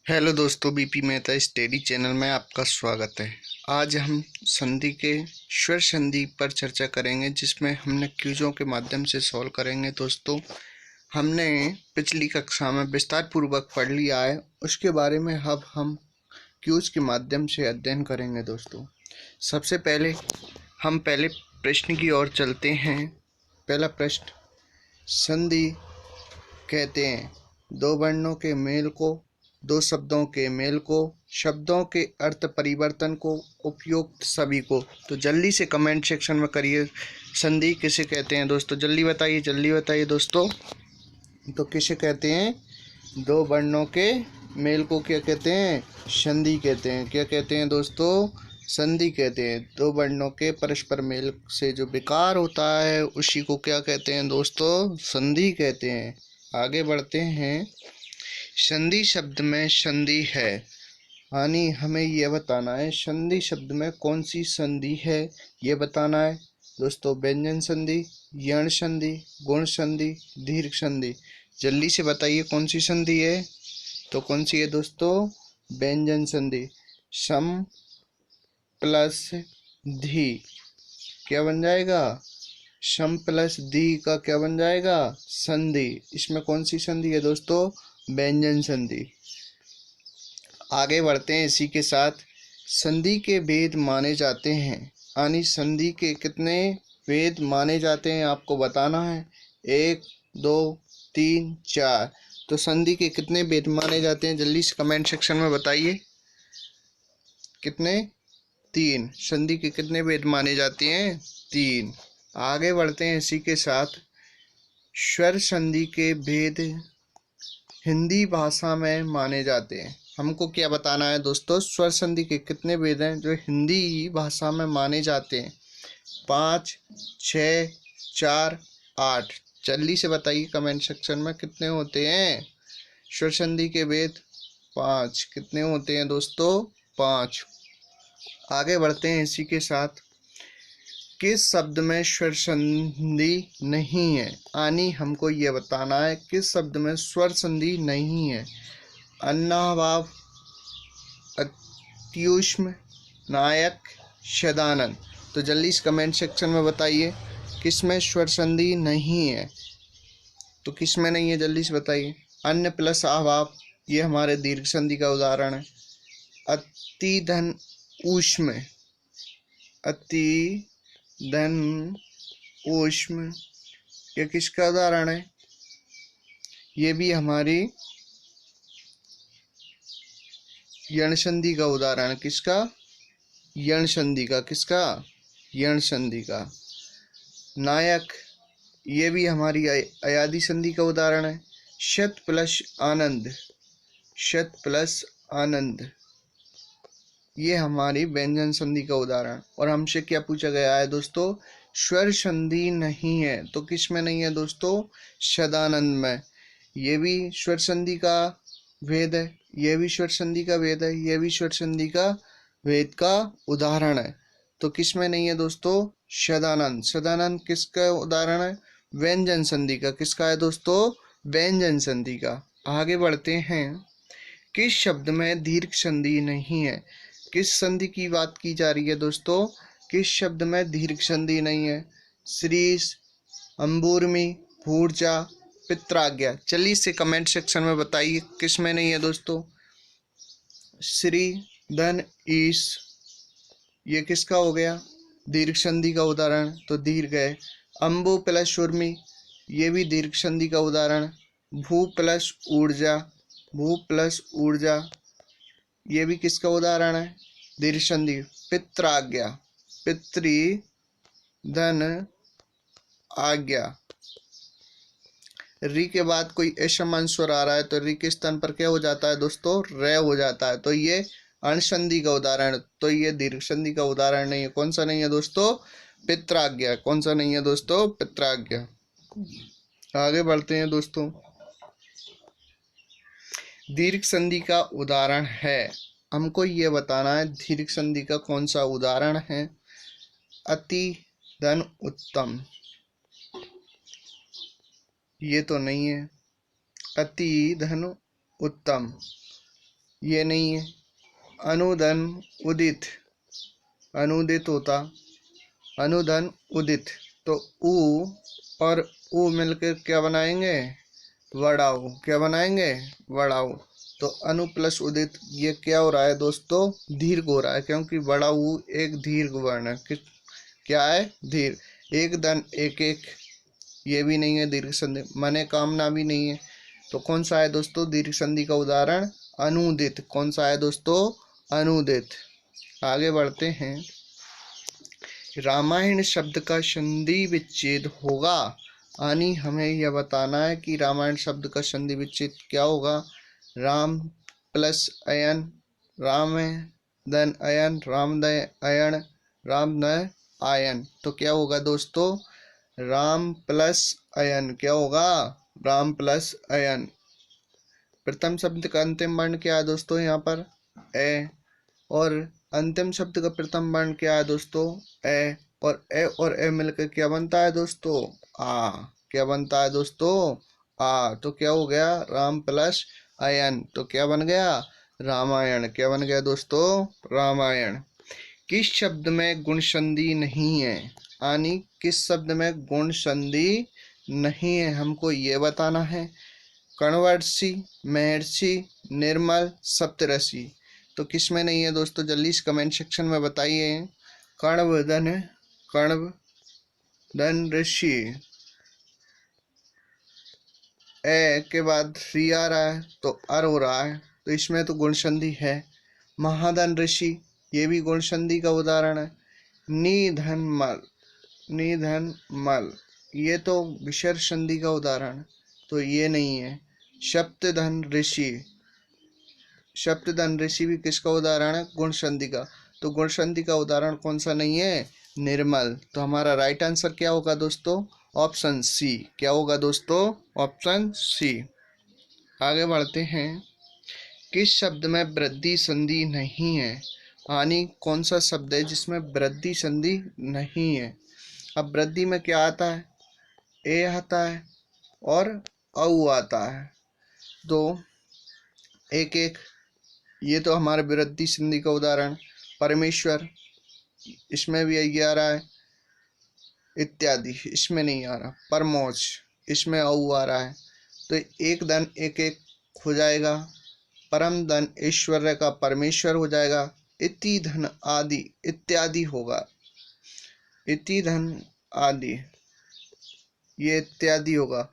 Hello दोस्तों, BP Mehta study channel में आपका स्वागत है। आज हम संधि के स्वर संधि पर चर्चा करेंगे, जिसमें हमने क्विज़ों के माध्यम से सॉल्व करेंगे। दोस्तों, हमने पिछली कक्षा में विस्तार पूर्वक पढ़ लिया है, उसके बारे में अब हम क्विज़ के माध्यम से अध्ययन करेंगे। दोस्तों, सबसे पहले हम प्रश्न की ओर चलते हैं। पहला प्रश्न, संधि कहते हैं दो वर्णों के मेल को, दो शब्दों के मेल को, शब्दों के अर्थ परिवर्तन को, उपयुक्त सभी को। तो जल्दी से कमेंट सेक्शन में करिए, संधि किसे कहते हैं। दोस्तों जल्दी बताइए दोस्तों। तो किसे कहते हैं? दो वर्णों के मेल को क्या कहते हैं? संधि कहते हैं। क्या कहते हैं दोस्तों? संधि कहते हैं। दो वर्णों के परस्पर मेल से जो विकार होता है उसी को क्या कहते हैं दोस्तों? संधि कहते हैं। आगे बढ़ते हैं। संधि शब्द में संधि है, यानी हमें यह बताना है संधि शब्द में कौन सी संधि है, ये बताना है। दोस्तों, व्यंजन संधि, यण संधि, गुण संधि, दीर्घ संधि। जल्दी से बताइए कौन सी संधि है। तो कौन सी है दोस्तों? व्यंजन संधि। सम प्लस धी क्या बन जाएगा? सम प्लस दी का क्या बन जाएगा? संधि। इसमें कौन सी संधि है दोस्तों? व्यंजन संधि। आगे बढ़ते हैं इसी के साथ। संधि के भेद माने जाते हैं, यानी संधि के कितने भेद माने जाते हैं आपको बताना है। 1 2 3 4। तो संधि के कितने भेद माने जाते हैं, जल्दी से कमेंट सेक्शन में बताइए। कितने? 3। संधि के कितने भेद माने जाते हैं? 3। आगे बढ़ते हैं इसी के साथ। स्वर संधि के भेद हिंदी भाषा में माने जाते हैं। हमको क्या बताना है दोस्तों? स्वर संधि के कितने भेद हैं जो हिंदी भाषा में माने जाते हैं? 5 6 4 8। जल्दी से बताइए कमेंट सेक्शन में कितने होते हैं स्वर संधि के भेद? 5। कितने होते हैं दोस्तों? 5। आगे बढ़ते हैं इसी के साथ। किस शब्द में स्वर संधि नहीं है, यानी हमको ये बताना है किस शब्द में स्वर संधि नहीं है। अन्नाभाव, अत्युष्म, नायक, शदानंद। तो जल्दी से कमेंट सेक्शन में बताइए किस में स्वर संधि नहीं है। तो किस में नहीं है, जल्दी से बताइए। अन्य प्लस अभाव, ये हमारे दीर्घ संधि का उदाहरण है। अति धन ऊष्म, अति धन ऊष्म, ये किसका उदाहरण है? ये भी हमारी यण संधि का उदाहरण है। किसका? यण संधि का। किसका? यण संधि का। नायक, ये भी हमारी अयादी संधि का उदाहरण है। शत प्लस आनंद, शत प्लस आनंद, ये हमारी व्यंजन संधि का उदाहरण। और हमसे क्या पूछा गया है दोस्तों? स्वर संधि नहीं है, तो किस में नहीं है दोस्तों? शदानंद में। ये भी स्वर संधि का भेद है, ये भी स्वर संधि का भेद है, ये भी स्वर संधि का भेद का उदाहरण है। तो किस में नहीं है दोस्तों? शदानंद। शदानंद किसका उदाहरण है? व्यंजन संधि का। किसका है दोस्तों? व्यंजन संधि का। आगे बढ़ते हैं। किस शब्द में दीर्घ संधि नहीं है? किस संधि की बात की जा रही है दोस्तों? किस शब्द में दीर्घ संधि नहीं है? श्रीस, अंबुर्मी, भूर्जा, पित्राज्ञा। चलिए इसे कमेंट सेक्शन में बताइए किस में नहीं है दोस्तों? श्री, धन, ईश, ये किसका हो गया? दीर्घ संधि का उदाहरण। तो दीर्घ है। अंबु प्लस उर्मी, ये भी दीर्घ संधि का उदाहरण। भू प्लस ऊर्जा, भू प्लस ऊर्जा, ये भी किसका उदाहरण है? दीर्घ संधि। पित्राज्ञा, पितृ धन आज्ञा। री के बाद कोई असमान स्वर आ रहा है तो री के स्थान पर क्या हो जाता है दोस्तों? रे हो जाता है। तो ये अणसंधि का उदाहरण। तो ये दीर्घ संधि का उदाहरण नहीं है। कौन सा नहीं है दोस्तों? पित्राज्ञा। कौन सा नहीं है दोस्तों? पित्राज्ञा। आगे बढ़ते हैं दोस्तों। दीर्घ संधि का उदाहरण है, हमको ये बताना है दीर्घ संधि का कौन सा उदाहरण है। अति धन उत्तम, ये तो नहीं है। अति धन उत्तम, ये नहीं है। अनुधन उदित, अनुदित होता, अनुधन उदित, तो उ और उ मिलकर क्या बनाएंगे, वड़ाऊ। क्या बनाएंगे, वड़ाऊ। तो अनु प्लस उदित, ये क्या हो रहा है दोस्तों, दीर्घ हो रहा है, क्योंकि वड़ाऊ एक दीर्घ वर्ण है। क्या है, दीर्घ। एक धन एक एक, ये भी नहीं है दीर्घ संधि। मने कामना भी नहीं है। तो कौन सा है दोस्तों दीर्घ संधि का उदाहरण, अनुदित। कौन सा है दोस्तों, अनुदित। आगे बढ़ते हैं। रामायण शब्द का संधि विच्छेद होगा, यानी हमें यह बताना है कि रामायण शब्द का संधि विच्छेद क्या होगा। राम प्लस अयन, राम धन अयन, रामदय अयन, रामदय आयन। तो क्या होगा दोस्तों, राम प्लस अयन। क्या होगा, राम प्लस अयन। प्रथम शब्द का अंतिम वर्ण क्या है दोस्तों, यहाँ पर ए, और अंतिम शब्द का प्रथम वर्ण क्या है दोस्तों, ए। और ए मिलकर क्या बनता है दोस्तों, आ। क्या बनता है दोस्तों, आ। तो क्या हो गया, राम प्लस अयन। तो क्या बन गया, रामायण। क्या बन गया दोस्तों, रामायण। किस शब्द में गुण संधि नहीं है, यानी किस शब्द में गुण संधि नहीं है, हमको ये बताना है। कणवर्षी, महर्षि, निर्मल, सप्तऋषि। तो किस में नहीं है दोस्तों, जल्दी से कमेंट सेक्शन में बताइए। कण्वधन, कण्वधन ऋषि, ए के बाद री आ रहा है तो अर हो रहा है, तो इसमें तो गुण संधि है। महाधन ऋषि, ये भी गुण संधि का उदाहरण है। निधन मल, निधन मल, ये तो विसर्ग संधि का उदाहरण है, तो ये नहीं है। सप्तधन ऋषि, सप्तधन ऋषि भी किसका उदाहरण है, गुण संधि का। तो गुण संधि का उदाहरण कौन सा नहीं है, निर्मल। तो हमारा राइट आंसर क्या होगा दोस्तों, ऑप्शन सी। क्या होगा दोस्तों, ऑप्शन सी। आगे बढ़ते हैं। किस शब्द में वृद्धि संधि नहीं है, यानी कौन सा शब्द है जिसमें वृद्धि संधि नहीं है। अब वृद्धि में क्या आता है, ए आता है और औ आता है। तो एक एक, ये तो हमारे वृद्धि संधि का उदाहरण। परमेश्वर, इसमें भी यही आ रहा है। इत्यादि, इसमें नहीं आ रहा। परमोच, इसमें औ आ रहा है। तो एक धन एक एक हो जाएगा। परम धन ऐश्वर्य का परमेश्वर हो जाएगा। इति धन आदि, इत्यादि होगा। इति धन आदि, ये इत्यादि होगा।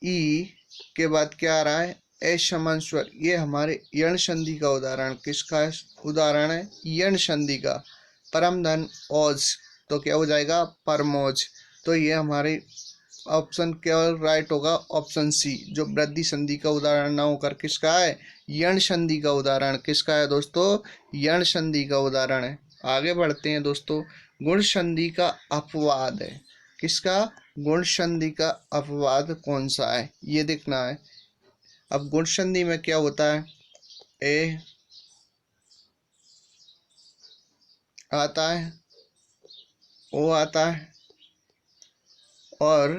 ई के बाद क्या आ रहा है, असमंस्वर, ये हमारे यण संधि का उदाहरण। किसका उदाहरण है, यण संधि का। परम धन ओज, तो क्या हो जाएगा, परमोज। तो ये हमारे ऑप्शन क्या राइट होगा, ऑप्शन सी। जो वृद्धि संधि का उदाहरण ना होकर किसका है, यण संधि का उदाहरण। किसका है दोस्तों, यण संधि का उदाहरण है। आगे बढ़ते हैं दोस्तों। गुण संधि का अपवाद है, किसका, गुण संधि का अपवाद कौन सा है, ये देखना है। अब गुण संधि में क्या होता है, ए आता है, ओ आता है और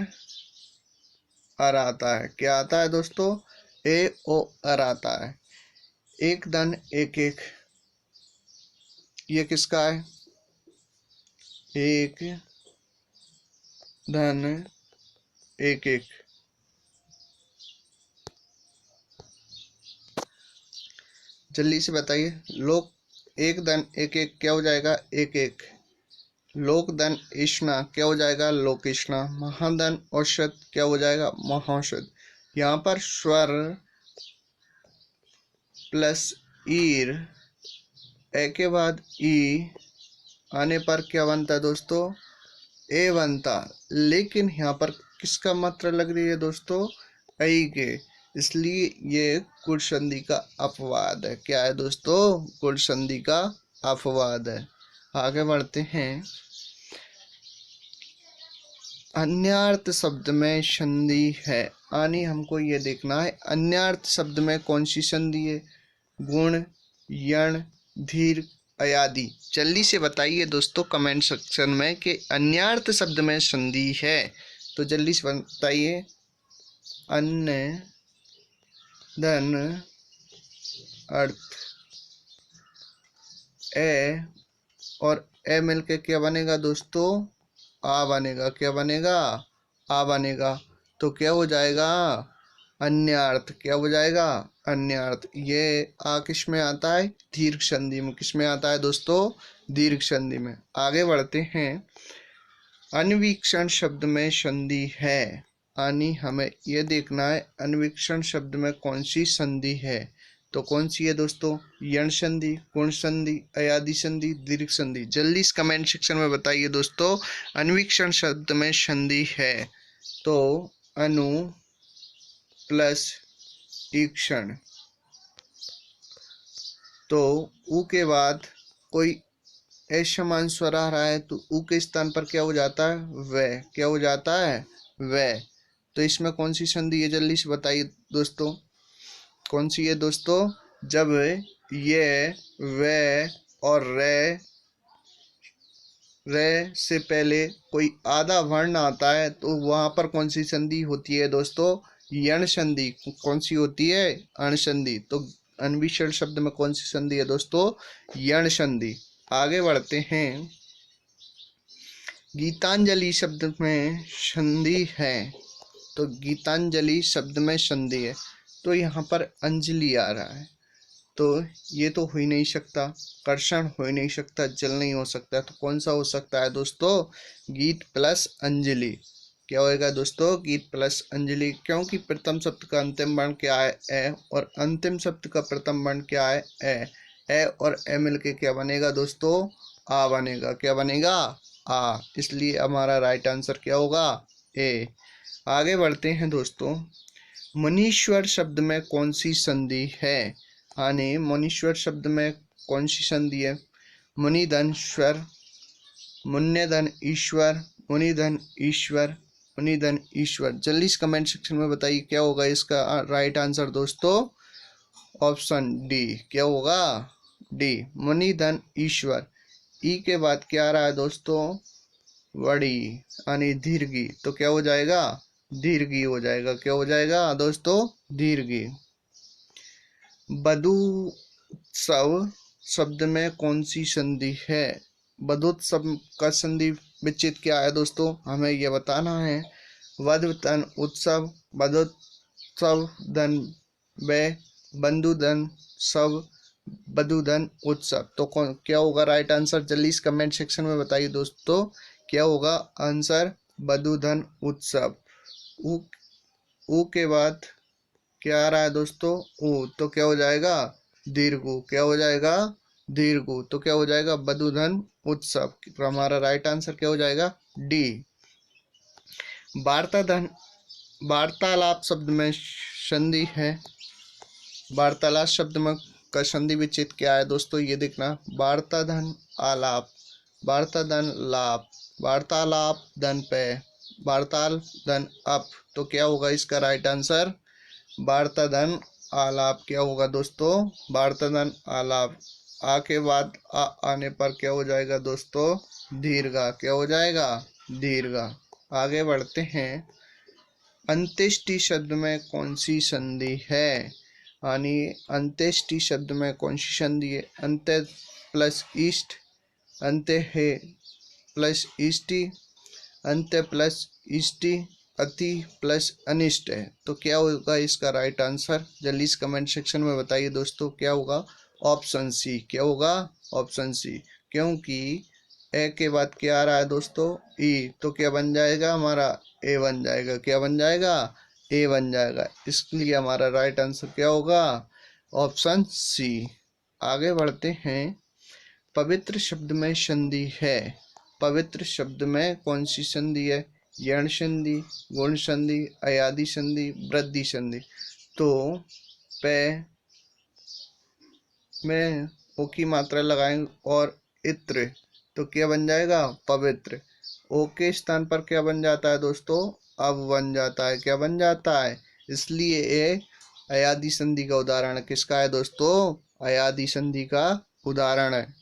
अर आता है। क्या आता है दोस्तों, ए ओ अर आता है। एक धन एक एक, ये किसका है, एक धन एक एक। जल्दी से बताइए। लोक, एक धन एक एक क्या हो जाएगा, एक एक। लोक धन इष्णा क्या हो जाएगा, लोकेष्णा। महाधन औषध क्या हो जाएगा, महौषध। यहाँ पर स्वर प्लस ईर, ए के बाद ई आने पर क्या बनता है दोस्तों, ए बनता। लेकिन यहाँ पर किसका मात्रा लग रही है दोस्तों, ऐ के, इसलिए ये गुण संधि का अपवाद है। क्या है दोस्तों, गुण संधि का अपवाद है। आगे बढ़ते हैं। अन्यार्थ शब्द में संधि है, यानी हमको ये देखना है अन्यार्थ शब्द में कौन सी संधि है। गुण, यण, धीर, अयादि। जल्दी से बताइए दोस्तों कमेंट सेक्शन में कि अन्यार्थ शब्द में संधि है, तो जल्दी से बताइए। अन्य, धन, अर्थ। ए और ए मिलके क्या बनेगा दोस्तों? आ बनेगा। क्या बनेगा? आ बनेगा। तो क्या हो जाएगा? अन्यार्थ। क्या हो जाएगा? अन्यार्थ। ये आ किस में आता है? दीर्घ संधि में। किस में आता है दोस्तों? दीर्घ संधि में। आगे बढ़ते हैं। अन्वीक्षण शब्द में संधि है, यानी हमें यह देखना है अन्वीक्षण शब्द में कौन सी संधि है। तो कौन सी है दोस्तों? यण संधि, गुण संधि, अयादि संधि, दीर्घ संधि। जल्दी इस कमेंट सेक्शन में बताइए दोस्तों, अन्वीक्षण शब्द में संधि है तो अनु प्लस ईक्षण, तो उ के बाद कोई ऐसा मान स्वर आ रहा है तो उ के स्थान पर क्या हो जाता है? वह। क्या हो जाता है? वह। तो इसमें कौन सी संधि है? जल्दी से बताइए दोस्तों, कौन सी है दोस्तों? जब ये, वह और रे, रे से पहले कोई आधा वर्ण आता है तो वहां पर कौन सी संधि होती है दोस्तों? यण संधि। कौन सी होती है? अण संधि। तो अन्विषण शब्द में कौन सी संधि है दोस्तों? यण संधि। आगे बढ़ते हैं। गीतांजलि शब्द में संधि है, तो गीतांजलि शब्द में संधि है तो यहाँ पर अंजलि आ रहा है, तो ये तो हो ही नहीं सकता, कर्षण हो ही नहीं सकता, जल नहीं हो सकता, तो कौन सा हो सकता है दोस्तों? गीत प्लस अंजलि। क्या होएगा दोस्तों? गीत प्लस अंजलि। क्योंकि प्रथम शब्द का अंतिम वर्ण क्या है? ए, और अंतिम शब्द का प्रथम वर्ण क्या है? ए। ए और ए मिलके क्या बनेगा दोस्तों? आ बनेगा। क्या बनेगा? आ। इसलिए हमारा राइट आंसर क्या होगा? ए। आगे बढ़ते हैं दोस्तों। मुनीश्वर शब्द में कौन सी संधि है? यानी मुनीश्वर शब्द में कौन सी संधि है? मुनिधन स्वर, मुन्यधन ईश्वर, मुनिधन ईश्वर, मुनिधन ईश्वर। जल्दी इस कमेंट सेक्शन में बताइए क्या होगा इसका राइट आंसर दोस्तों? Option D. क्या होगा? डी, मुनिधन ईश्वर। ई के बाद क्या आ रहा है दोस्तों? वड़ी, यानी दीर्घी। तो क्या हो जाएगा? दीर्घी हो जाएगा। क्या हो जाएगा दोस्तों? दीर्घी। बधूत्सव शब्द में कौन सी संधि है? बधूत्सव का संधि विच्छेद क्या है दोस्तों? हमें यह बताना है। वध धन उत्सव, बधोत्सव धन वे, बंधुधन सब, बधुधन उत्सव। तो कौन क्या होगा राइट आंसर? जल्दी इस कमेंट सेक्शन में बताइए दोस्तों, क्या होगा आंसर? बधुधन उत्सव। उ, उ के बाद क्या आ रहा है दोस्तों? ऊ। तो क्या हो जाएगा? दीर्घु। क्या हो जाएगा? दीर्घु। तो क्या हो जाएगा? बधुधन उत्सव। तो हमारा राइट आंसर क्या हो जाएगा? डी। वार्ताधन, वार्तालाप शब्द में संधि है। वार्तालाप शब्द में का संधि विच्छेद क्या है दोस्तों? ये देखना। वार्ताधन आलाप, वार्ताधन लाप, वार्तालाप धन पे, वार्ताल धन अप। तो क्या होगा इसका राइट आंसर? वार्ताधन आलाप। क्या होगा दोस्तों? वार्ताधन आलाप। आ के बाद आ आने पर क्या हो जाएगा दोस्तों? दीर्घा। क्या हो जाएगा? दीर्घा। आगे बढ़ते हैं। अंत्येष्टि शब्द में कौन सी संधि है? यानी अंत्येष्टि शब्द में कौन सी संधि है? अंत्य प्लस ईष्ट, अंत्य है प्लस ईष्टि, अंत्य प्लस ईष्टि, अति प्लस अनिष्ट है। तो क्या होगा इसका राइट आंसर? जल्दी इस कमेंट सेक्शन में बताइए दोस्तों, क्या होगा? Option C. क्या होगा? Option C. क्योंकि ए के बाद क्या आ रहा है दोस्तों? ई। तो क्या बन जाएगा हमारा? ए बन जाएगा। क्या बन जाएगा? ए बन जाएगा। इसलिए हमारा राइट आंसर क्या होगा? Option C. आगे बढ़ते हैं। पवित्र शब्द में संधि है। पवित्र शब्द में कौन सी संधि है? यण संधि, गुण संधि, अयादि संधि, वृद्धि संधि। तो पे में ओ की मात्रा लगाएंगे और इत्र, तो क्या बन जाएगा? पवित्र। ओ के स्थान पर क्या बन जाता है दोस्तों? अब बन जाता है। क्या बन जाता है? इसलिए ये अयादि संधि का उदाहरण किसका है दोस्तों? अयादि संधि का उदाहरण है।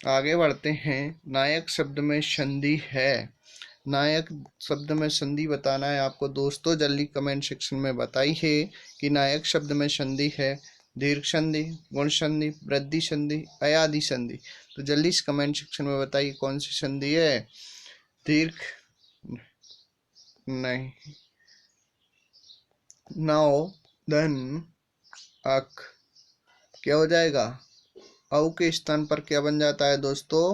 आगे बढ़ते हैं। नायक शब्द में संधि है। नायक शब्द में संधि बताना है आपको दोस्तों। जल्दी कमेंट सेक्शन में बताइए कि नायक शब्द में संधि है दीर्घ संधि, गुण संधि, वृद्धि संधि, अयादि संधि। तो जल्दी से कमेंट सेक्शन में बताइए कौन सी संधि है। दीर्घ नहीं, नाउ धन अक क्या हो जाएगा? औ के स्थान पर क्या बन जाता है दोस्तों?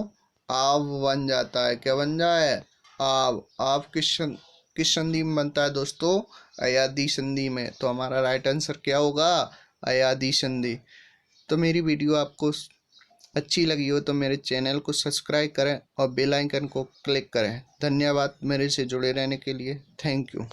आव बन जाता है। क्या बन जाए? आव। आव किस संधि में बनता है दोस्तों? अयादि संधि में। तो हमारा राइट आंसर क्या होगा? अयादि संधि। तो मेरी वीडियो आपको अच्छी लगी हो तो मेरे चैनल को सब्सक्राइब करें और बेल आइकन को क्लिक करें। धन्यवाद मेरे से जुड़े रहने के लिए। Thank you.